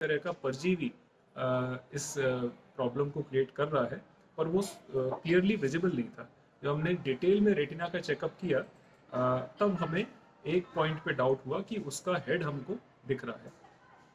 तरह का परजीवी इस प्रॉब्लम को क्रिएट कर रहा है, पर वो क्लियरली विजिबल नहीं था। जब हमने डिटेल में रेटिना का चेकअप किया, तब हमें एक पॉइंट पे डाउट हुआ कि उसका हेड हमको दिख रहा है।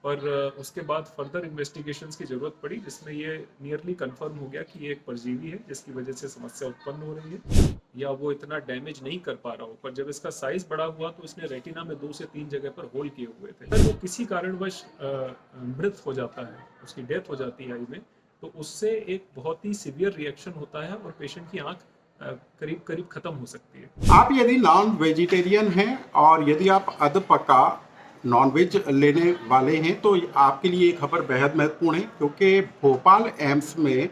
पर उसके बाद फर्दर इन्वेस्टिगेशंस की ज़रूरत पड़ी, जिसमें ये नियरली कंफर्म हो गया कि ये एक परजीवी है जिसकी वजह से समस्या उत्पन्न हो रही है, या वो इतना डैमेज नहीं कर पा रहा हो। पर जब इसका साइज बड़ा हुआ तो इसने रेटिना में 2 से 3 जगह पर होल किए हुए थे। अगर वो किसी कारणवश मृत हो जाता है, उसकी डेथ हो जाती है आई में, तो उससे एक बहुत ही सीवियर रिएक्शन होता है और पेशेंट की आंख करीब करीब खत्म हो सकती है। आप यदि नॉन वेजिटेरियन हैं और यदि आप अध पका नॉनवेज लेने वाले हैं तो आपके लिए ये खबर बेहद महत्वपूर्ण है, क्योंकि भोपाल एम्स में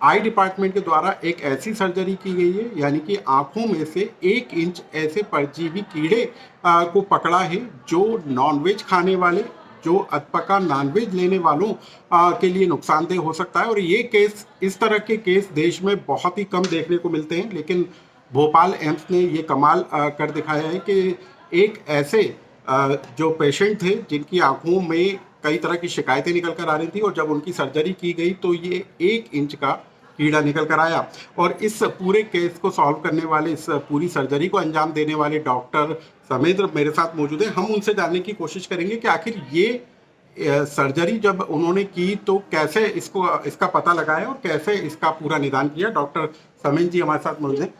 आई डिपार्टमेंट के द्वारा एक ऐसी सर्जरी की गई है, यानी कि आंखों में से 1 इंच ऐसे परजीवी कीड़े को पकड़ा है जो नॉनवेज खाने वाले, जो अधपका नॉनवेज लेने वालों के लिए नुकसानदेह हो सकता है। और ये केस, इस तरह के केस देश में बहुत ही कम देखने को मिलते हैं, लेकिन भोपाल एम्स ने ये कमाल कर दिखाया है कि एक ऐसे जो पेशेंट थे जिनकी आंखों में कई तरह की शिकायतें निकल कर आ रही थी, और जब उनकी सर्जरी की गई तो ये 1 इंच का कीड़ा निकल कर आया। और इस पूरे केस को सॉल्व करने वाले, इस पूरी सर्जरी को अंजाम देने वाले डॉक्टर समेत मेरे साथ मौजूद हैं। हम उनसे जानने की कोशिश करेंगे कि आखिर ये सर्जरी जब उन्होंने की तो कैसे इसका पता लगाया और कैसे इसका पूरा निदान किया। डॉक्टर समेत जी हमारे साथ मौजूद हैं।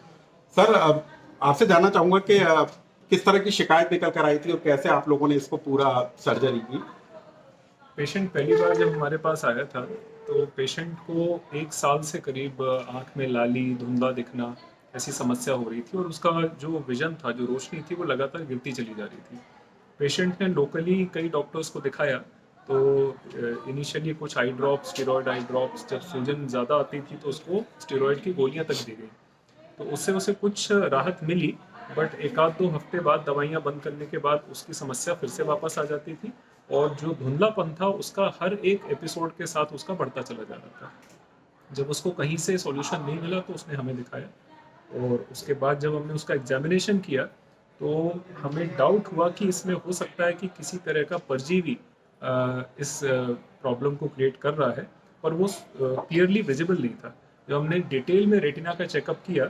सर, आपसे जानना चाहूँगा कि किस तरह की शिकायत निकल कर आई थी और कैसे आप लोगों ने इसको पूरा सर्जरी की। पेशेंट पहली बार जब हमारे पास आया था तो पेशेंट को 1 साल से करीब आँख में लाली, धुंधला दिखना, ऐसी समस्या हो रही थी, और उसका जो विज़न था, जो रोशनी थी, वो लगातार गिरती चली जा रही थी। पेशेंट ने लोकली कई डॉक्टर्स को दिखाया, तो इनिशियली कुछ eye drops, steroid eye drops, जब सूजन ज़्यादा आती थी तो उसको स्टेरॉयड की गोलियाँ तक दी गई। तो उससे उसे कुछ राहत मिली, बट 1-2 हफ्ते बाद दवाइयाँ बंद करने के बाद उसकी समस्या फिर से वापस आ जाती थी, और जो धुंधलापन था उसका हर एक एपिसोड के साथ उसका बढ़ता चला जा रहा था। जब उसको कहीं से सॉल्यूशन नहीं मिला तो उसने हमें दिखाया, और उसके बाद जब हमने उसका एग्जामिनेशन किया तो हमें डाउट हुआ कि इसमें हो सकता है कि किसी तरह का परजीवी इस प्रॉब्लम को क्रिएट कर रहा है, पर वो क्लियरली विजिबल नहीं था। जब हमने डिटेल में रेटिना का चेकअप किया,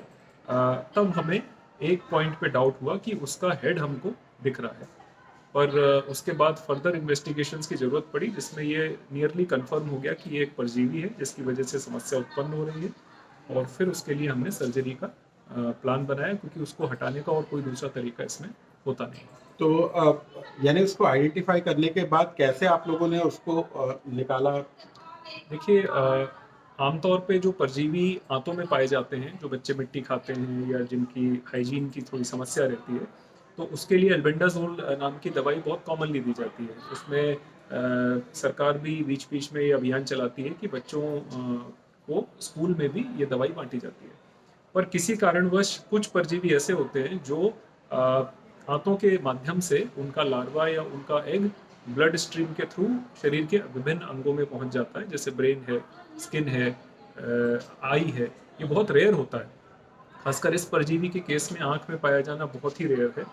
तब हमें एक पॉइंट पे डाउट हुआ कि उसका हेड हमको दिख रहा है। पर उसके बाद फर्दर इन्वेस्टिगेशंस की ज़रूरत पड़ी, जिसमें ये नियरली कंफर्म हो गया कि ये एक परजीवी है जिसकी वजह से समस्या उत्पन्न हो रही है, और फिर उसके लिए हमने सर्जरी का प्लान बनाया, क्योंकि उसको हटाने का और कोई दूसरा तरीका इसमें होता नहीं। तो यानी उसको आइडेंटिफाई करने के बाद कैसे आप लोगों ने उसको निकाला? देखिए, आमतौर पे जो परजीवी आंतों में पाए जाते हैं, जो बच्चे मिट्टी खाते हैं या जिनकी हाइजीन की थोड़ी समस्या रहती है, तो उसके लिए एल्बेंडाजोल नाम की दवाई बहुत कॉमनली दी जाती है। उसमें सरकार भी बीच बीच में ये अभियान चलाती है कि बच्चों को स्कूल में भी ये दवाई बांटी जाती है। पर किसी कारणवश कुछ परजीवी ऐसे होते हैं जो आंतों के माध्यम से उनका लार्वा या उनका एग ब्लड स्ट्रीम के थ्रू शरीर के विभिन्न अंगों में पहुंच जाता है, जैसे ब्रेन है, स्किन है, आई है। ये बहुत रेयर होता है, खासकर इस परजीवी के केस में आंख में पाया जाना बहुत ही रेयर है,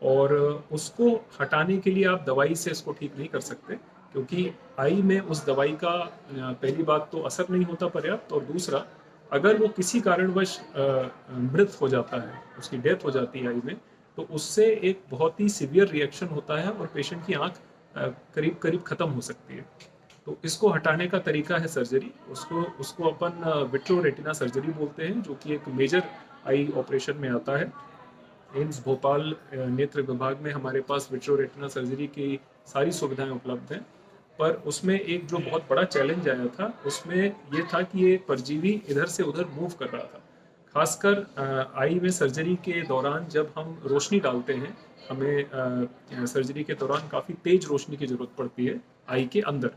और उसको हटाने के लिए आप दवाई से इसको ठीक नहीं कर सकते, क्योंकि आई में उस दवाई का पहली बात तो असर नहीं होता पर्याप्त, और दूसरा, अगर वो किसी कारणवश मृत हो जाता है, उसकी डेथ हो जाती है आई में, तो उससे एक बहुत ही सीवियर रिएक्शन होता है और पेशेंट की आंख करीब करीब ख़त्म हो सकती है। तो इसको हटाने का तरीका है सर्जरी। उसको अपन विट्रो रेटिना सर्जरी बोलते हैं, जो कि एक मेजर आई ऑपरेशन में आता है। एम्स भोपाल नेत्र विभाग में हमारे पास विट्रो रेटिना सर्जरी की सारी सुविधाएं उपलब्ध हैं, पर उसमें एक जो बहुत बड़ा चैलेंज आया था, उसमें ये था कि ये परजीवी इधर से उधर मूव कर रहा था। खासकर आई में सर्जरी के दौरान जब हम रोशनी डालते हैं, हमें सर्जरी के दौरान काफ़ी तेज रोशनी की ज़रूरत पड़ती है आई के अंदर,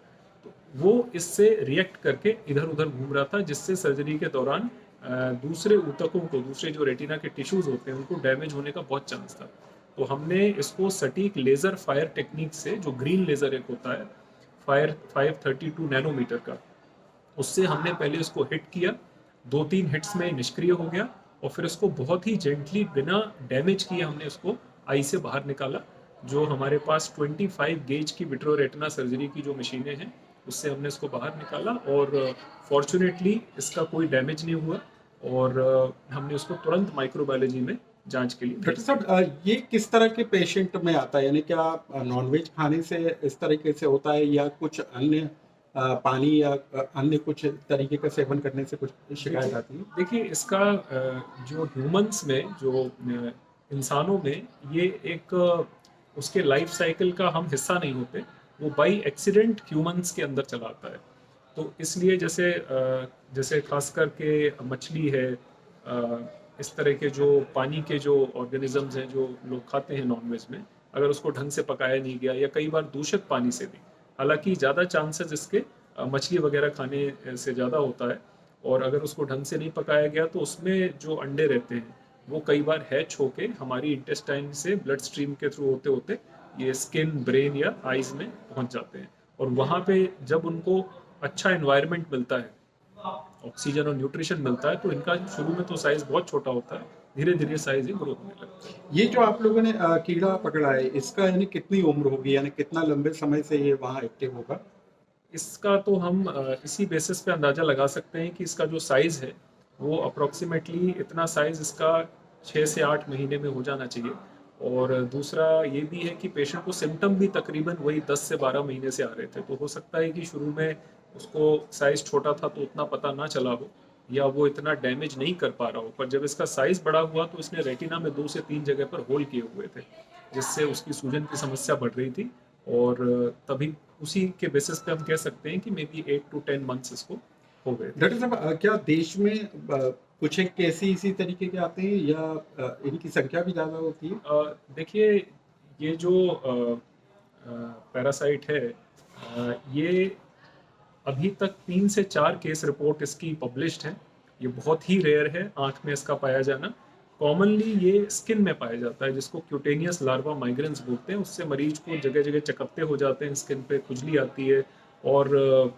तो वो इससे रिएक्ट करके इधर उधर घूम रहा था, जिससे सर्जरी के दौरान दूसरे ऊतकों को, दूसरे जो रेटिना के टिश्यूज़ होते हैं, उनको डैमेज होने का बहुत चांस था। तो हमने इसको सटीक लेज़र फायर टेक्निक से, जो ग्रीन लेज़र एक होता है फायर 532 नैनोमीटर का, उससे हमने पहले इसको हिट किया, 2-3 हिट्स में निष्क्रिय हो गया, और फिर इसको बहुत ही जेंटली बिना डैमेज किए हमने इसको आई से बाहर निकाला। जो हमारे पास 25 गेज की विट्रो रेटिना सर्जरी की जो मशीनें हैं, उससे हमने इसको बाहर निकाला और फॉर्चुनेटली इसका कोई डैमेज नहीं हुआ और हमने उसको तुरंत माइक्रोबायोलॉजी में जांच के लिए डॉक्टर भेज साहब, ये किस तरह के पेशेंट में आता है? यानी क्या नॉनवेज खाने से इस तरीके से होता है, या कुछ अन्य पानी या अन्य कुछ तरीके का सेवन करने से कुछ शिकायत आती है? देखिए इसका जो ह्यूमंस में जो इंसानों में ये एक उसके लाइफ साइकिल का हम हिस्सा नहीं होते, वो बाई एक्सीडेंट ह्यूमंस के अंदर चला आता है। तो इसलिए जैसे खास करके मछली है, इस तरह के जो पानी के जो ऑर्गेनिजम्स हैं जो लोग खाते हैं नॉनवेज में, अगर उसको ढंग से पकाया नहीं गया या कई बार दूषित पानी से भी, हालांकि ज़्यादा चांसेस इसके मछली वगैरह खाने से ज़्यादा होता है, और अगर उसको ढंग से नहीं पकाया गया तो उसमें जो अंडे रहते हैं वो कई बार हैच होके हमारी इंटेस्टाइन से ब्लड स्ट्रीम के थ्रू होते होते ये स्किन, ब्रेन या आइज में पहुंच जाते हैं। और वहाँ पे जब उनको अच्छा एनवायरनमेंट मिलता है, ऑक्सीजन और न्यूट्रिशन मिलता है, तो इनका शुरू में तो साइज बहुत छोटा होता है, धीरे धीरे साइज ग्रो होने लगता है। ये जो आप लोगों ने कीड़ा पकड़ा है, इसका यानी कितनी उम्र होगी, यानी कितना लंबे समय से ये वहाँ एक्टिव होगा? इसका तो हम इसी बेसिस पे अंदाज़ा लगा सकते हैं कि इसका जो साइज़ है वो अप्रोक्सीमेटली इतना साइज़ इसका 6 से 8 महीने में हो जाना चाहिए। और दूसरा ये भी है कि पेशेंट को सिम्टम भी तकरीबन वही 10 से 12 महीने से आ रहे थे, तो हो सकता है कि शुरू में उसको साइज़ छोटा था तो उतना पता ना चला हो, या वो इतना डैमेज नहीं कर पा रहा हो, पर जब इसका साइज़ बड़ा हुआ तो इसने रेटिना में 2 से 3 जगह पर होल किए हुए थे, जिससे उसकी सूजन की समस्या बढ़ रही थी। और तभी उसी के बेसिस पे हम कह सकते हैं कि मे बी 8 to 10 मंथ्स इसको हो गए थे। डॉक्टर साहब, क्या देश में कुछ एक केस ही इसी तरीके के आते हैं, या इनकी संख्या भी ज़्यादा होती है? देखिए ये जो पैरासाइट है, ये अभी तक 3 से 4 केस रिपोर्ट इसकी पब्लिश्ड हैं। ये बहुत ही रेयर है आँख में इसका पाया जाना। कॉमनली ये स्किन में पाया जाता है, जिसको क्यूटेनियस लार्वा माइग्रेंस बोलते हैं। उससे मरीज को जगह जगह चकत्ते हो जाते हैं, स्किन पे खुजली आती है, और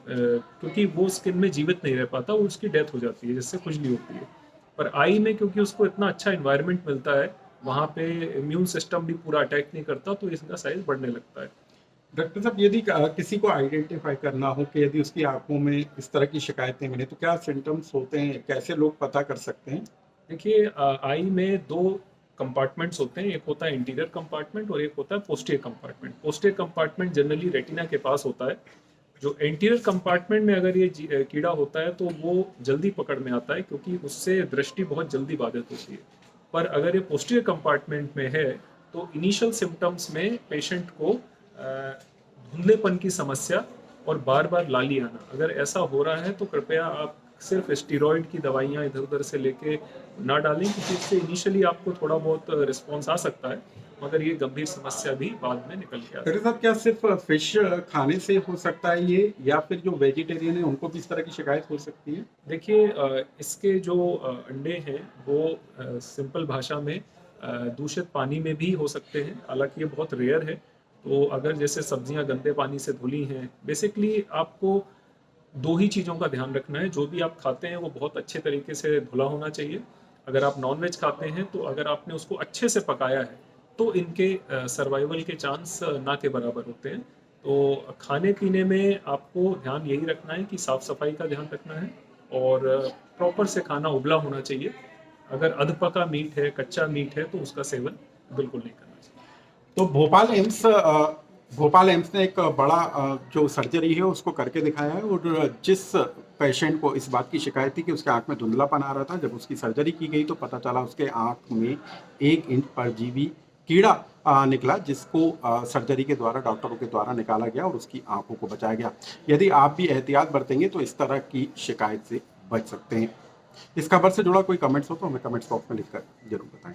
क्योंकि वो स्किन में जीवित नहीं रह पाता, वो उसकी डेथ हो जाती है, जिससे खुजली होती है। पर आई में क्योंकि उसको इतना अच्छा इन्वायरमेंट मिलता है, वहाँ पे इम्यून सिस्टम भी पूरा अटैक नहीं करता, तो इसका साइज बढ़ने लगता है। डॉक्टर साहब, यदि किसी को आइडेंटिफाई करना हो कि यदि उसकी आंखों में इस तरह की शिकायतें मिले, तो क्या सिम्टम्स होते हैं, कैसे लोग पता कर सकते हैं? देखिए आई में 2 कंपार्टमेंट्स होते हैं, एक होता है इंटीरियर कंपार्टमेंट और एक होता है posterior compartment. Posterior compartment generally retina के पास होता है। जो इंटीरियर कंपार्टमेंट में अगर ये कीड़ा होता है तो वो जल्दी पकड़ में आता है, क्योंकि उससे दृष्टि बहुत जल्दी बाधित होती है। पर अगर ये पोस्टीरियर कंपार्टमेंट में है तो इनिशियल सिम्टम्स में पेशेंट को धुंधलेपन की समस्या और बार बार लाली आना, अगर ऐसा हो रहा है तो कृपया आप सिर्फ स्टीरॉयड की दवाइयाँ इधर उधर से लेके ना डालें, क्योंकि इससे इनिशियली आपको थोड़ा बहुत रिस्पॉन्स आ सकता है, मगर ये गंभीर समस्या भी बाद में निकल के आती है। डॉक्टर साहब, क्या सिर्फ फिश खाने से हो सकता है ये, या फिर जो वेजिटेरियन है उनको भी इस तरह की शिकायत हो सकती है? देखिए इसके जो अंडे हैं वो सिंपल भाषा में दूषित पानी में भी हो सकते हैं, हालांकि ये बहुत रेयर है। तो अगर जैसे सब्जियां गंदे पानी से धुली हैं, बेसिकली आपको 2 ही चीज़ों का ध्यान रखना है। जो भी आप खाते हैं वो बहुत अच्छे तरीके से धुला होना चाहिए। अगर आप नॉनवेज खाते हैं तो अगर आपने उसको अच्छे से पकाया है तो इनके सर्वाइवल के चांस ना के बराबर होते हैं। तो खाने पीने में आपको ध्यान यही रखना है कि साफ़ सफाई का ध्यान रखना है, और प्रॉपर से खाना उबला होना चाहिए। अगर अधपका मीट है, कच्चा मीट है, तो उसका सेवन बिल्कुल नहीं करना चाहिए। तो भोपाल एम्स ने एक बड़ा जो सर्जरी है उसको करके दिखाया है, और जिस पेशेंट को इस बात की शिकायत थी कि उसके आंख में धुंधलापन आ रहा था, जब उसकी सर्जरी की गई तो पता चला उसके आंख में 1 इंच परजीवी कीड़ा निकला, जिसको सर्जरी के द्वारा डॉक्टरों के द्वारा निकाला गया और उसकी आंखों को बचाया गया। यदि आप भी एहतियात बरतेंगे तो इस तरह की शिकायत से बच सकते हैं। इस खबर से जुड़ा कोई कमेंट्स हो तो हमें कमेंट्स बॉक्स में लिखकर जरूर बताएं।